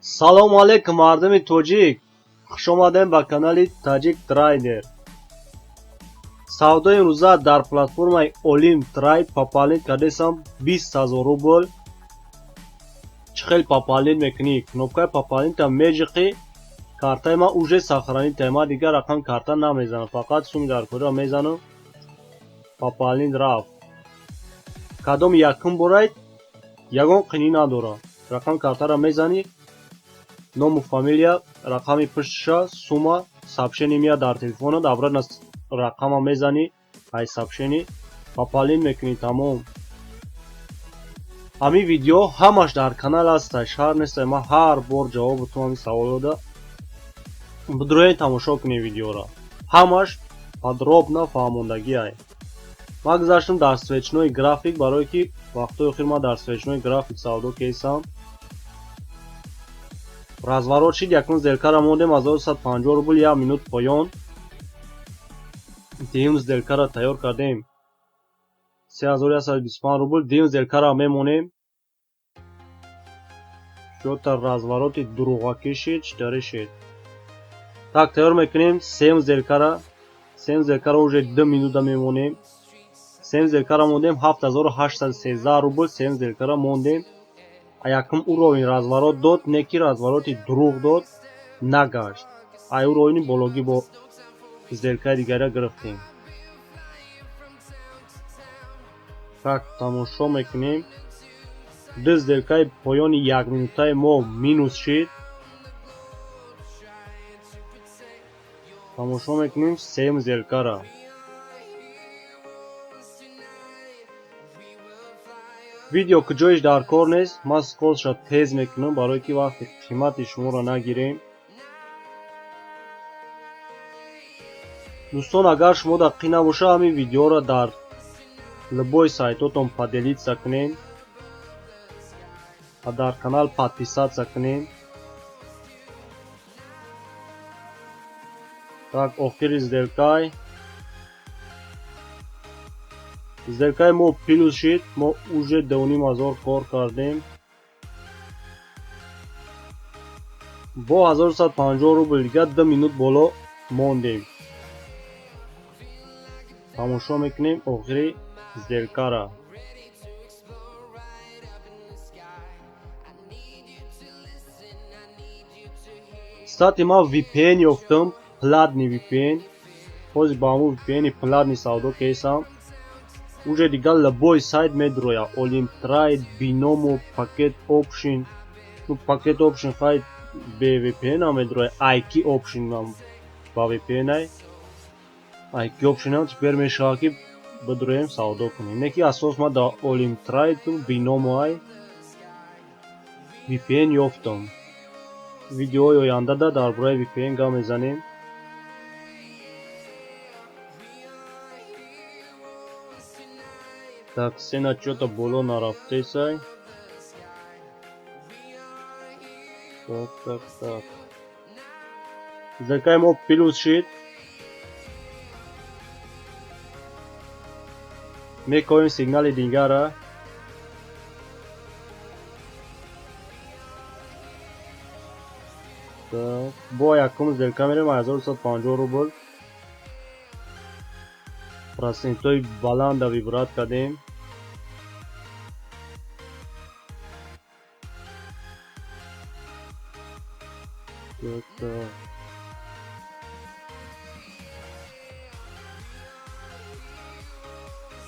Салому алейкум, мардуми тоҷик. Хуш омадем ба канали Tajik Trader. Савдои имрӯза дар платформаи Olim Trade пополнит кардесам 20 000 рубл. Чӣ хел пополнит мекунӣ? Кнопкаи пополнита меҷиқӣ. Картаи ман уже сохранита, ман дигар рақам карта намезанам, фақат суми дар кӯра мезанам. Пополнит рафт. Кадом якум борайт, ягон қинӣ надорад. Рақам картаро мезанӣ, ному фамилия, рақами пуштиша, сума, сообщение мияд дар телефонат, обратно рақама мезанӣ, ай сообщение, пополнит мекунӣ, тамом. Ҳамин видео ҳамаш дар канал аста, шарт нест, ман ҳар бор ҷавоби ҳамин саволода бидурӯед тамошо кунед видеоро. Ҳамаш подробно фаҳмондагӣ ай. Ман гузаштам дар свечной график, барое ки вақтои охир ман дар свечной график савдо кесам. Разворот шид, якун сделкаро мондем 1150 рубл, 1 минут поён. Дуюм сделкаро тайёр кардем 3125 рубл, дуюм сделкаро мемонем. Шота развороти дуруғакӣ шид, читари шид. Так, тайёр мекунем сеюм сделкаро. Сеюм сделкаро уже 2 минута мемонем. Сеюм сделкаро мондем 7813 рубл, сеюм сделкаро мондем. Якум уровень разворот дод, не ки развороти дуруғ дод, нагашт. Ай уровни бологӣ бо сделкаи дигаре гирифтем. Так, тамошо мекунем. Ду сделкаи поёни 1 минутаи мо минус шид. Тамошо мекунем сеюм сделкаро. Видео куҷоиш дар кор нест, ман скролшот тез мекунам, барое ки вақти қимати шуморо нагирем. дӯстон, агар шумо дақиқ набоша, ҳамин видеоро дар любой сайтотон поделитса кунем ва дар канал подписатса кунем. Так, охири сделкаи мо плюс шид, мо уже 2500 кор кардем. Бо 1250 рубл дига 2 минут боло мондем. Тамошо мекунем охири сделкаро. Стати ман VPN ёфтам, платни VPN. ҳозир ба ҳамун VPN платни савдо кесам. уже дигар любой сайт медурояд. Olim Trade, Binomo, Packet Option. Ну, Packet Option хай бе VPN ам медурояд. IK Option ам ба VPN ай. IK Option ам тепер мешавад ки бидуроем савдо кунем. Не ки асос ман дар Olim Trade ту Binomo ай VPN ёфтам. видеои ояндада дар бораи VPN гап мезанем. Так, сена чото боло нарафтесай. Так. Сделкаи мо плюс шид. Мекоҳем сигнали дигара. Так, бо якум сделка мерем 1250 рубл. процентҳои баланда вибрат кардем. Так.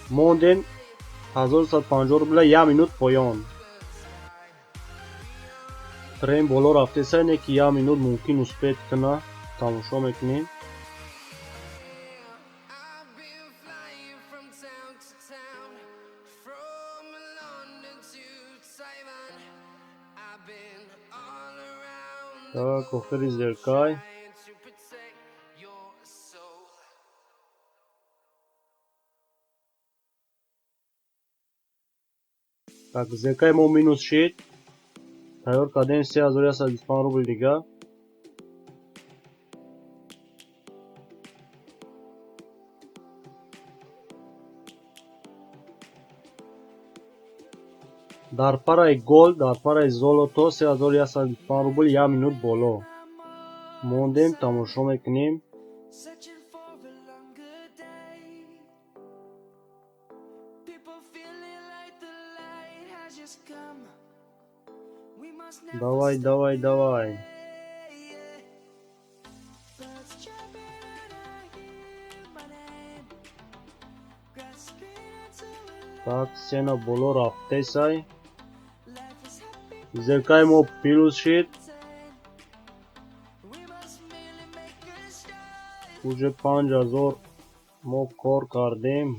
мондем 1250 рубл, 1 минут поён. трен боло рафтеса, не ки 1 минут мумкин успед куна. Тамошо мекунем. Так, охири сделкаи. Так, сделкаи мо минус шид. тайёр кардем 3125 рубл дига. дар параи гол, дар параи золото 3105 рубл 1 минут боло. Мондем, тамошо мекунем. Давай, давай, давай. Так, сена боло рафтесай. Зеркаи мо пирӯз шид. Уже 5000 мо кор кардем.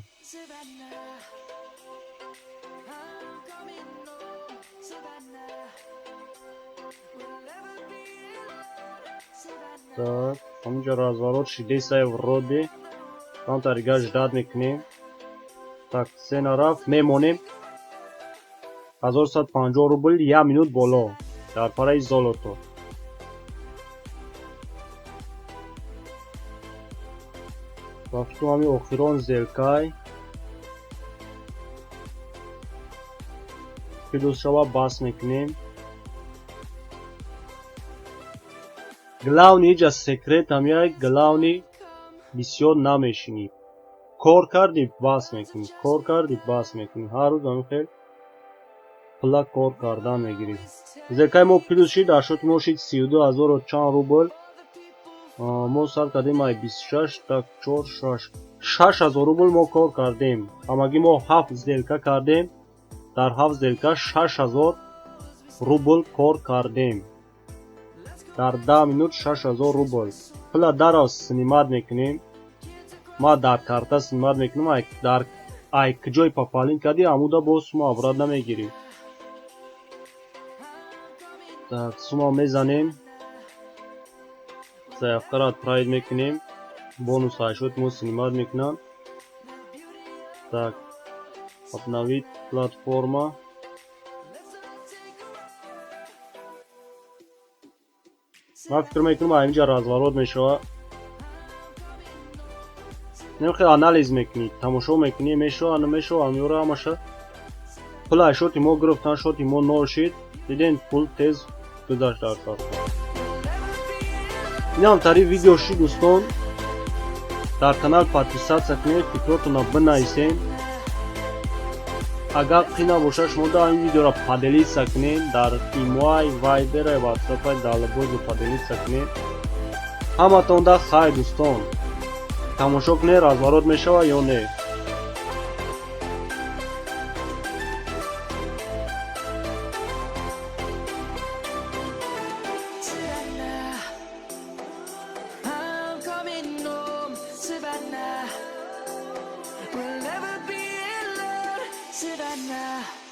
Так, ҳаминҷо разворот шидесай вроде. Камтарига ждат мекунем. Так, сена рафт, мемонем. 1150 рубл 1 минут боло дар параи золото. Рафтум ҳами охирон зелкай. пирӯз шава бас мекунем. главни иҷа секрет ҳамяй, главни бисёр намешинӣ. Кор карди бас мекунӣ, кор карди бас мекунӣ. ҳар рӯз ҳамин хел пула кор кардан мегирӣ. зеркаи мо пирӯз шид, ашоти мо шид 32000 чанд рубл. мо сар кардем ай 26, так 4 6000 рубл мо кор кардем. ҳамагӣ мо 7 зелка кардем. дар 7 зелка 6000 рубл кор кардем. дар 10 минут 6000 рубл. пула дарав снимат мекунем. ма дар карта снимат мекунем. дар ай куҷои папалин кардӣ, ҳамуда боз сума обратно мегирӣ. Так, сума мезанем. заявкара отправить мекунем. бонус ашот мо снимат мекунам. Так, обновить платформа. ман фикр мекунам ҳаминҷа разворот мешава. намехел анализ мекунӣ, тамошо мекунӣ, мешава намешава, ҳамёра ҳамаша пула шоти мо гирифтан, шоти мо нол шид. диден пул тез гузашт дар карта. инам тари видео шид дӯстон. дар канал подписатсия кунед, фикротона бинависен. агар қӣ набошад шумо дар ин видеоро поделиться кунед, дар имоай, вайбера, ватсапай далбозу поделиться кунед. ҳаматонда хайр дӯстон. тамошо кунед разворот мешава ё не. Savannah, we'll never be alone, Savannah.